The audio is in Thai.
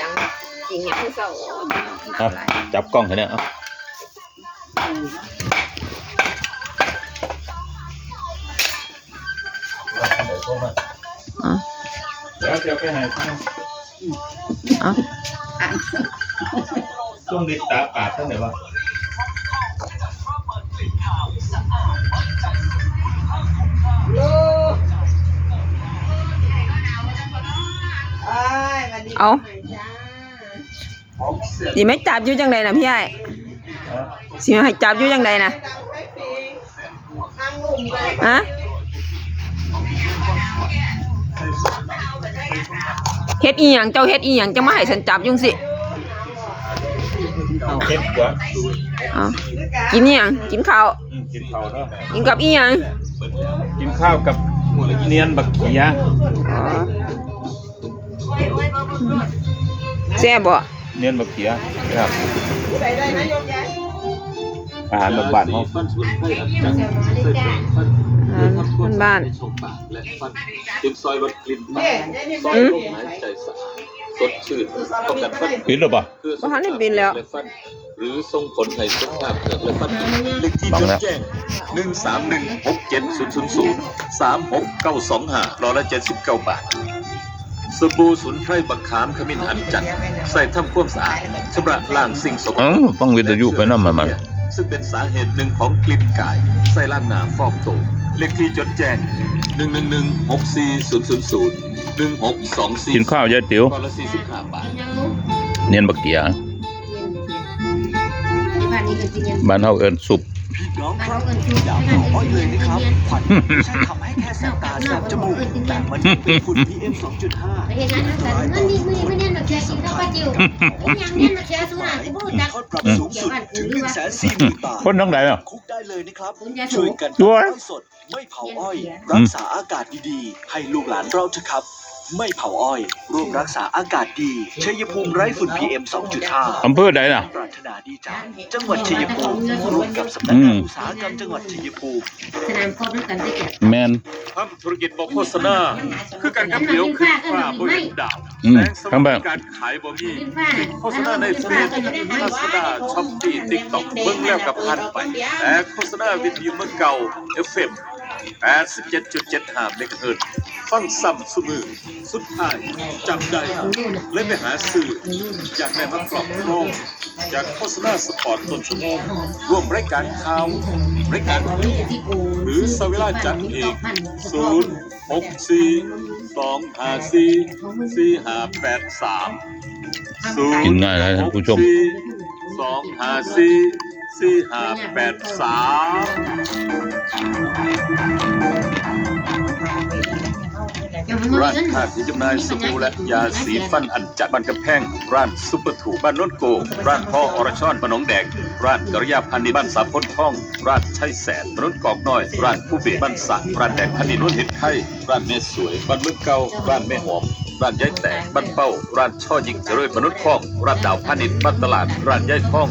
ดังจริงอย่างที่เศร้าจับกล้องเถอะเนี่ยเดี๋ยวไปหาช่วงนี้ตาปาดตั้งไหนวะเอาสิไม่จับอยู่จังใดนะพี่ไอ้สิให้จับอยู่จังใดนะฮะเฮ็ดอีหยังเจ้าเฮ็ดอีหยังจะมาให้ฉันจับยุ่งสิเฮ็ดกว่ากินอีหยังกินข้าวกินข้าวเนาะกินกับอีหยังกินข้าวกับเนียนบักเขียแซ่บบ่เนียนบักเขียครับอาหารบ้านๆเฮาบ้านกินซอยลดกลิ่นซอยลมหายใจสะอาดสดชื่นป้องกันฟันปิดหรือเปล่าบ่ทันได้ปิดแล้วหรือส่งผลให้สุขภาพเกิดและฟันเลขที่จดแจ้ง1316700369225ร้อยละ79 บาทสบู่สมุนไพรบักขามขมิ้นหันจันทร์ใส่ทำความสะอาดชำระล้างสิ่งสกปรกต้องวิทยุไปนำมันซึ่งเป็นสาเหตุหนึ่งของกลิ่นกายใส่ล้างหน้าฟอกโตเลขที่จดแจ้ง111-64000-1624กินข้าวยายติ๋วร้อยละ45 บาทเนียนบักเขียบ้านเฮาเอิ้นสุปน้องครับอย่าเผาอ้อยเลยนะครับควันไม่ใช่ทำให้แค่แสบตาแสบจมูกแต่มันเป็นฝุ่น PM 2.5เห็นงั้นแต่มันไม่เน้นมาแค่กินข้าวปลาจิ๋วยังเน้นมาแค่สุนัขที่พูดจักปรับสูงสุดถึง140,000 บาทคนทั้งไหนอ่ะคุกได้เลยนะครับช่วยกันอ้อยสดไม่เผาอ้อยรักษาอากาศดีๆให้ลูกหลานเราเถอะครับไม่เผาอ้อยร่วมรักษาอากาศดีชัยภูมิไร้ฝุ่น PM 2.5 อำเภอใดน่ะปรารถนาดีจากจังหวัดชัยภูมิร่วมกับสำนักงานอุตสาหกรรมจังหวัดชัยภูมิสนามกอล์ฟด้วยกันได้แก่แมนทำธุรกิจบอกโฆษณาคือการกับเหลียวขึ้นฟ้าบนดาวแสงสว่างการขายบ่มีโฆษณาในเฟซลาซาด้าช้อปปี้ติ๊กต็อกเบิ่งแล้วกับพันไปแต่โฆษณาวิทยุเมืองเก่า FM 87.75 เมกะเฮิรตซ์ฟังซ้ำซุมือสุดท้ายจำได้เลยไปหาซื้ออยากได้มาครอบครองอยากโฆษณาสปอร์ตต้นชั่วโมงร่วมรายการข่าวรายการหรือสวิลาจัดเอง064-254-4583กินง่ายเลยท่านผู้ชมร้านค้าที่จำหน่ายสบู่และยาสีฟันอันจัดบ้านกำแพงร้านซุปเปอร์ถูบ้านโนนโกร้านพ่ออรชรบ้านหนองแดงร้านกระยาพันธุ์บ้านสามพ้นท่องร้านชัยแสนถนนกอกน้อยร้านผู้เบบ้านสะร้านแดงพันธุ์นวลเห็ดไข่ร้านแม่สวยบ้านเมืองเก่าร้านแม่หอมร้านยายแตกบ้านเป้าร้านช่อยิงเจริญมนุษย์คลองร้านดาวพาณิชย์บ้านตลาดร้านยายคลอง